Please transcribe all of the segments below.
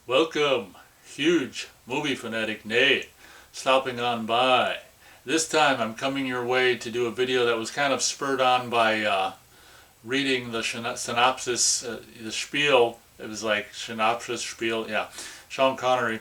Welcome, huge movie fanatic Nate, stopping on by. This time I'm coming your way to do a video that was kind of spurred on by reading the synopsis, the spiel. It was like synopsis, spiel, yeah, Sean Connery.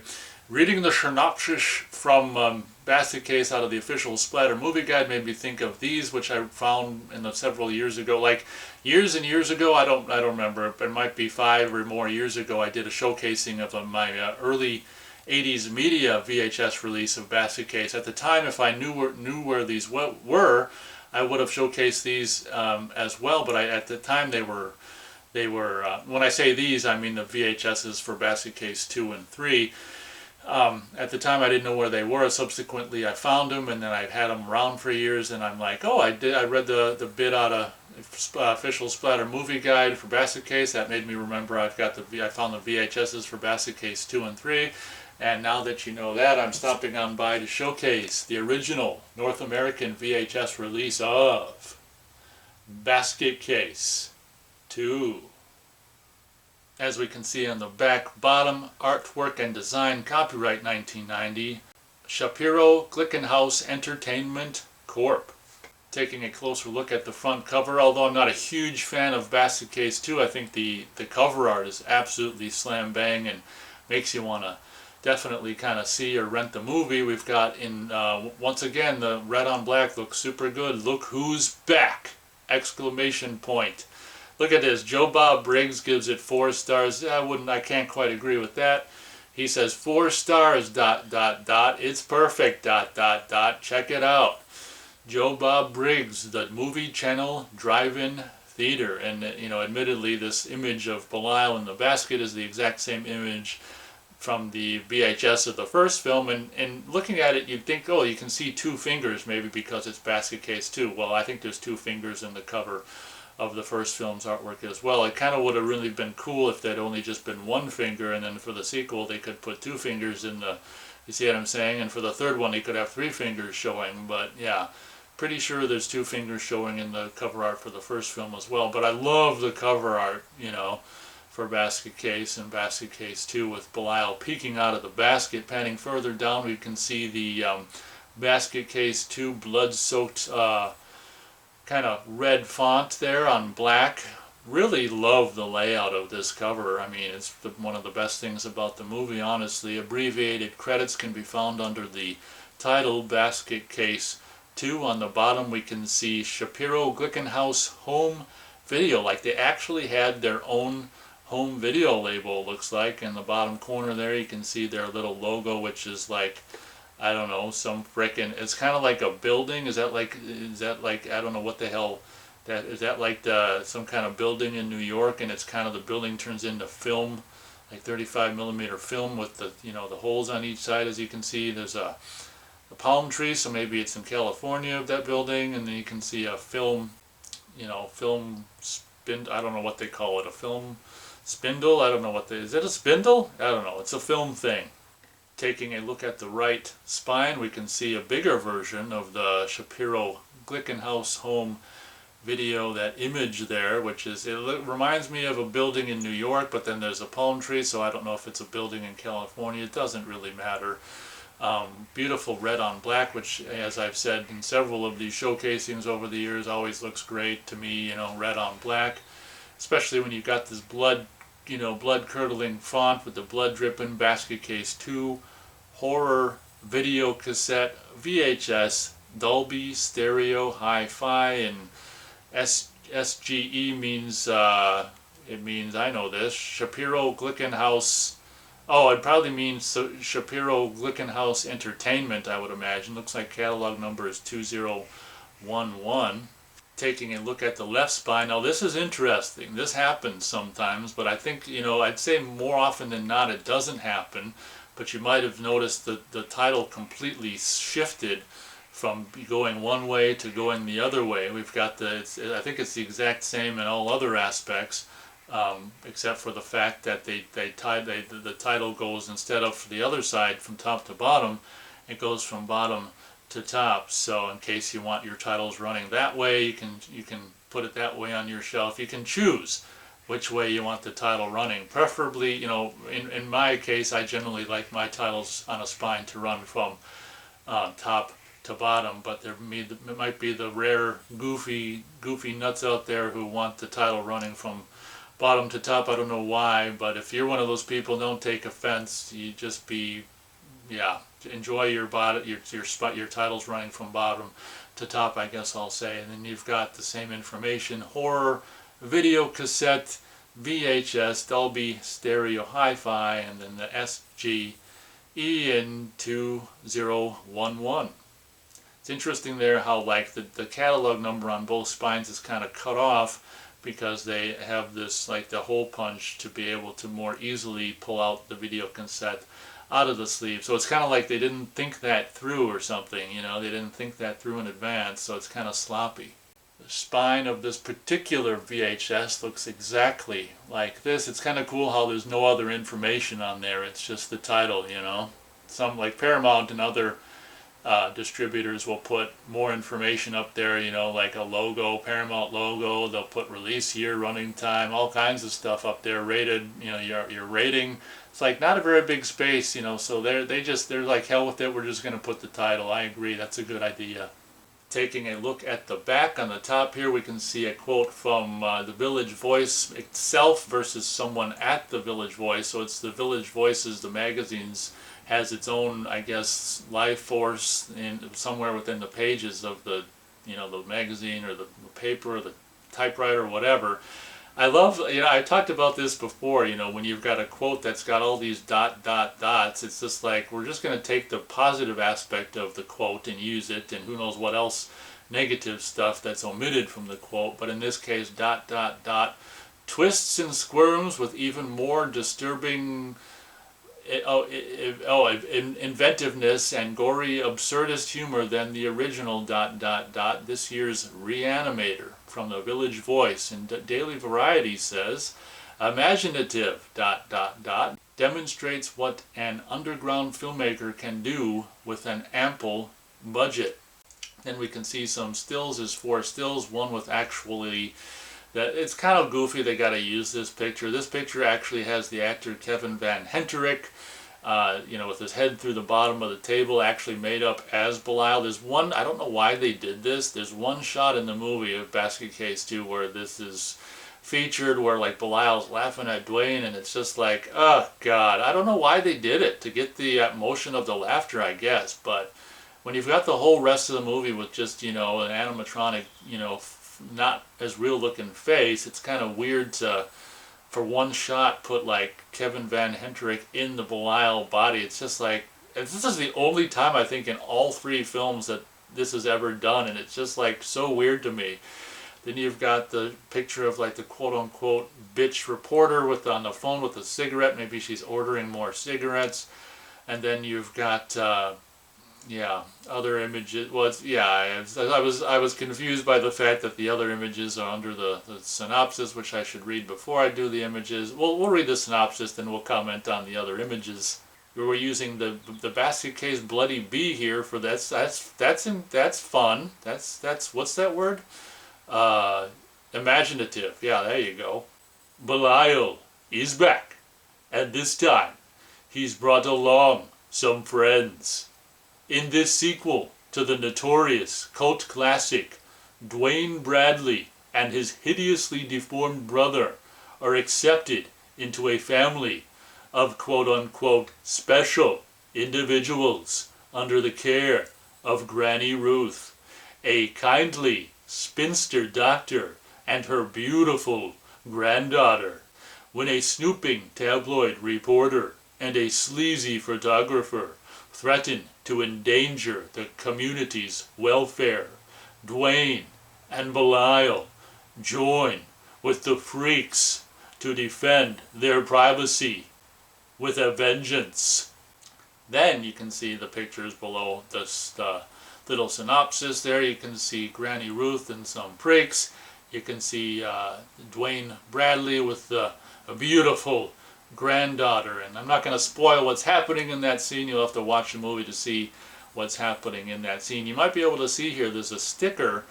Reading the synopsis from Basket Case out of the official Splatter Movie Guide made me think of these, which I found in the several years ago. Like years and years ago, I don't remember. It might be 5 or more years ago. I did a showcasing of my early '80s media VHS release of Basket Case. At the time, if I knew where these were, I would have showcased these as well. But at the time they were when I say these, I mean the VHSs for Basket Case 2 and 3. At the time I didn't know where they were. Subsequently I found them, and then I've had them around for years, and I'm like, oh, I read the bit out of official Splatter Movie Guide for Basket Case. That made me remember I found the VHSs for Basket Case 2 and 3, and now that you know that, I'm stopping on by to showcase the original North American VHS release of Basket Case 2. As we can see on the back bottom, artwork and design, copyright 1990, Shapiro Glickenhaus Entertainment Corp. Taking a closer look at the front cover, although I'm not a huge fan of Basket Case 2, I think the cover art is absolutely slam bang and makes you want to definitely kind of see or rent the movie. We've got once again, the red on black looks super good. Look who's back! Exclamation point. Look at this. Joe Bob Briggs gives it 4 stars. I can't quite agree with that. He says 4 stars, ... It's perfect, ... Check it out. Joe Bob Briggs, the movie channel drive-in theater. And, admittedly, this image of Belial in the basket is the exact same image from the VHS of the first film. And looking at it, you'd think, oh, you can see 2 fingers, maybe because it's Basket Case 2. Well, I think there's 2 fingers in the cover of the first film's artwork as well. It kind of would have really been cool if they'd only just been 1 finger, and then for the sequel they could put 2 fingers in the, you see what I'm saying? And for the third one they could have 3 fingers showing, but yeah, pretty sure there's 2 fingers showing in the cover art for the first film as well. But I love the cover art, for Basket Case and Basket Case 2 with Belial peeking out of the basket. Panning further down, we can see the Basket Case 2 blood-soaked kind of red font there on black. Really love the layout of this cover. I mean, it's one of the best things about the movie, honestly. Abbreviated credits can be found under the title Basket Case 2. On the bottom we can see Shapiro Glickenhaus Home Video, like they actually had their own home video label, looks like. In the bottom corner there you can see their little logo, which is like, I don't know, some frickin', it's kind of like a building. Is that like, I don't know what the hell that is. That like some kind of building in New York, and it's kind of, the building turns into film, like 35mm film with the, the holes on each side. As you can see, there's a palm tree, so maybe it's in California, that building. And then you can see a film, film spin, I don't know what they call it, a film spindle, I don't know what is it a spindle? I don't know, it's a film thing. Taking a look at the right spine, we can see a bigger version of the Shapiro Glickenhaus home video, that image there, which is, it reminds me of a building in New York, but then there's a palm tree, so I don't know if it's a building in California. It doesn't really matter. Beautiful red on black, which, as I've said in several of these showcasings over the years, always looks great to me, red on black, especially when you've got this blood-curdling font with the blood dripping. Basket Case 2 horror video cassette VHS Dolby Stereo Hi-Fi, and SGE means it means, I know this, Shapiro Glickenhaus. Oh, it probably means Shapiro Glickenhaus Entertainment, I would imagine. Looks like catalog number is 2011. Taking a look at the left spine. Now this is interesting. This happens sometimes, but I think, I'd say more often than not it doesn't happen. But you might have noticed that the title completely shifted from going one way to going the other way. We've got I think it's the exact same in all other aspects, except for the fact that the title goes, instead of the other side from top to bottom, it goes from bottom to top. So in case you want your titles running that way, you can put it that way on your shelf. You can choose which way you want the title running. Preferably, you know, in my case, I generally like my titles on a spine to run from top to bottom, but there might be the rare goofy nuts out there who want the title running from bottom to top. I don't know why, but if you're one of those people, don't take offense. You just be, yeah, enjoy your your titles running from bottom to top, I guess I'll say. And then you've got the same information: horror, video cassette, VHS, Dolby Stereo Hi-Fi, and then the SGE 2011. It's interesting there how like the catalog number on both spines is kind of cut off, because they have this like the hole punch to be able to more easily pull out the video cassette out of the sleeve. So it's kind of like they didn't think that through or something, you know, they didn't think that through in advance, so it's kind of sloppy. The spine of this particular VHS looks exactly like this. It's kind of cool how there's no other information on there, it's just the title, you know. Some like Paramount and other distributors will put more information up there, you know, like a logo, Paramount logo. They'll put release year, running time, all kinds of stuff up there, rated, you know, your rating. It's like not a very big space, you know, so they're like, hell with it, we're just going to put the title. I agree, that's a good idea. Taking a look at the back on the top here, we can see a quote from the Village Voice itself versus someone at the Village Voice. So it's the Village Voices, the magazine's, has its own, I guess, life force in somewhere within the pages of the, you know, the magazine or the paper or the typewriter or whatever. I love, you know, I talked about this before, you know, when you've got a quote that's got all these dots, it's just like, we're just going to take the positive aspect of the quote and use it, and who knows what else negative stuff that's omitted from the quote. But in this case, twists and squirms with even more disturbing inventiveness and gory absurdist humor than the original ... This year's Reanimator from the Village Voice. And Daily Variety says, imaginative ... demonstrates what an underground filmmaker can do with an ample budget. Then we can see some stills. There's 4 stills, one with actually, that it's kind of goofy, they got to use this picture. This picture actually has the actor Kevin Van Henterick, you know, with his head through the bottom of the table, actually made up as Belial. There's one, I don't know why they did this, there's one shot in the movie of Basket Case 2 where this is featured, where like Belial's laughing at Dwayne, and it's just like, oh God, I don't know why they did it, to get the motion of the laughter, I guess, but when you've got the whole rest of the movie with just, you know, an animatronic, you know, not as real looking face, it's kind of weird to, for one shot, put like Kevin Van Henterick in the Belial body. It's just like, this is the only time I think in all 3 films that this is ever done, and it's just like so weird to me. Then you've got the picture of like the quote-unquote bitch reporter with on the phone with a cigarette. Maybe she's ordering more cigarettes. And then you've got yeah, other images. Well, it's, yeah, I was confused by the fact that the other images are under the synopsis, which I should read before I do the images. We'll read the synopsis, then we'll comment on the other images. We're using the Basket Case Bloody Bee here for that's fun. That's what's that word? Imaginative. Yeah, there you go. Belial is back, and this time he's brought along some friends. In this sequel to the notorious cult classic, Dwayne Bradley and his hideously deformed brother are accepted into a family of quote-unquote special individuals under the care of Granny Ruth, a kindly spinster doctor and her beautiful granddaughter, when a snooping tabloid reporter and a sleazy photographer threaten to endanger the community's welfare. Dwayne and Belial join with the freaks to defend their privacy with a vengeance. Then you can see the pictures below this little synopsis there. You can see Granny Ruth and some pricks. You can see Dwayne Bradley with a beautiful granddaughter, and I'm not going to spoil what's happening in that scene. You'll have to watch the movie to see what's happening in that scene. You might be able to see here there's a sticker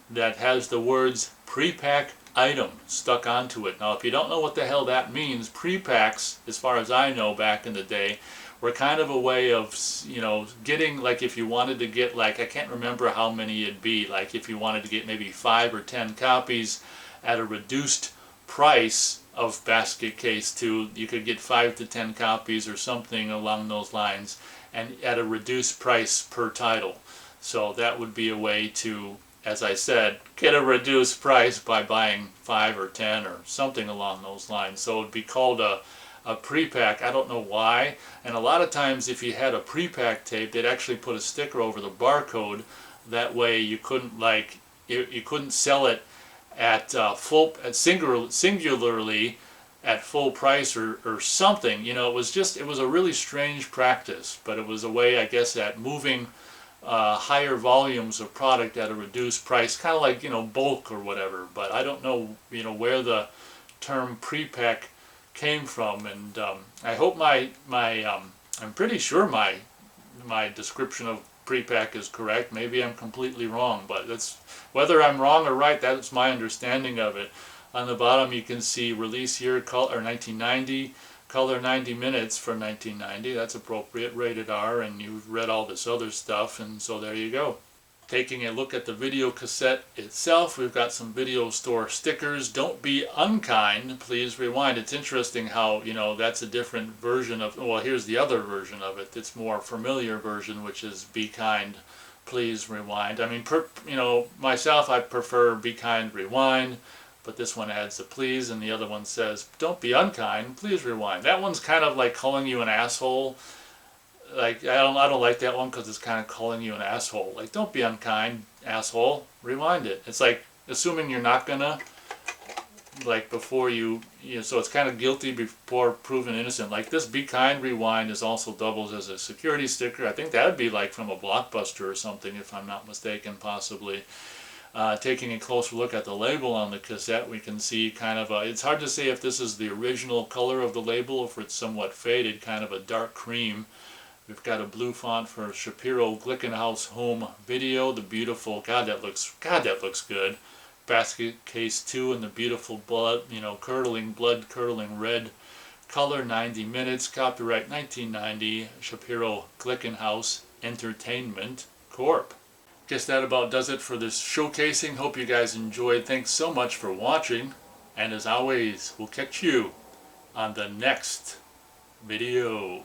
that has the words pre-pack item stuck onto it. Now if you don't know what the hell that means, pre-packs, as far as I know back in the day, were kind of a way of, you know, getting, like if you wanted to get, like, I can't remember how many it'd be, like if you wanted to get maybe 5 or 10 copies at a reduced price of Basket Case 2, you could get 5 to 10 copies or something along those lines, and at a reduced price per title. So that would be a way to, as I said, get a reduced price by buying 5 or 10 or something along those lines. So it would be called a pre-pack. I don't know why. And a lot of times if you had a pre-pack tape, they'd actually put a sticker over the barcode. That way you couldn't, like, you couldn't sell it at singularly at full price or something. You know, it was a really strange practice, but it was a way, I guess, at moving higher volumes of product at a reduced price, kind of like, you know, bulk or whatever. But I don't know, you know, where the term pre-pack came from, and I hope I'm pretty sure my description of pre-pack is correct. Maybe I'm completely wrong, but that's, whether I'm wrong or right, that's my understanding of it. On the bottom you can see release year, color 1990, color 90 minutes for 1990. That's appropriate, rated R, and you've read all this other stuff, and so there you go. Taking a look at the video cassette itself, we've got some video store stickers. Don't be unkind, please rewind. It's interesting how, you know, that's a different version of, well, here's the other version of it. It's more familiar version, which is be kind, please rewind. I mean, you know, myself, I prefer be kind, rewind, but this one adds a please, and the other one says, don't be unkind, please rewind. That one's kind of like calling you an asshole. Like, I don't like that one because it's kind of calling you an asshole. Like, don't be unkind, asshole, rewind it. It's like assuming you're not gonna, like, before you know, so it's kind of guilty before proven innocent. Like this be kind, rewind is also doubles as a security sticker. I think that would be like from a Blockbuster or something, if I'm not mistaken, possibly. Taking a closer look at the label on the cassette, we can see kind of a, it's hard to say if this is the original color of the label or if it's somewhat faded, kind of a dark cream. We've got a blue font for Shapiro Glickenhaus Home Video. The beautiful, God that looks good. Basket Case 2 in the beautiful blood, you know, blood curdling red color. 90 minutes. Copyright 1990. Shapiro Glickenhaus Entertainment Corp. Guess that about does it for this showcasing. Hope you guys enjoyed. Thanks so much for watching. And as always, we'll catch you on the next video.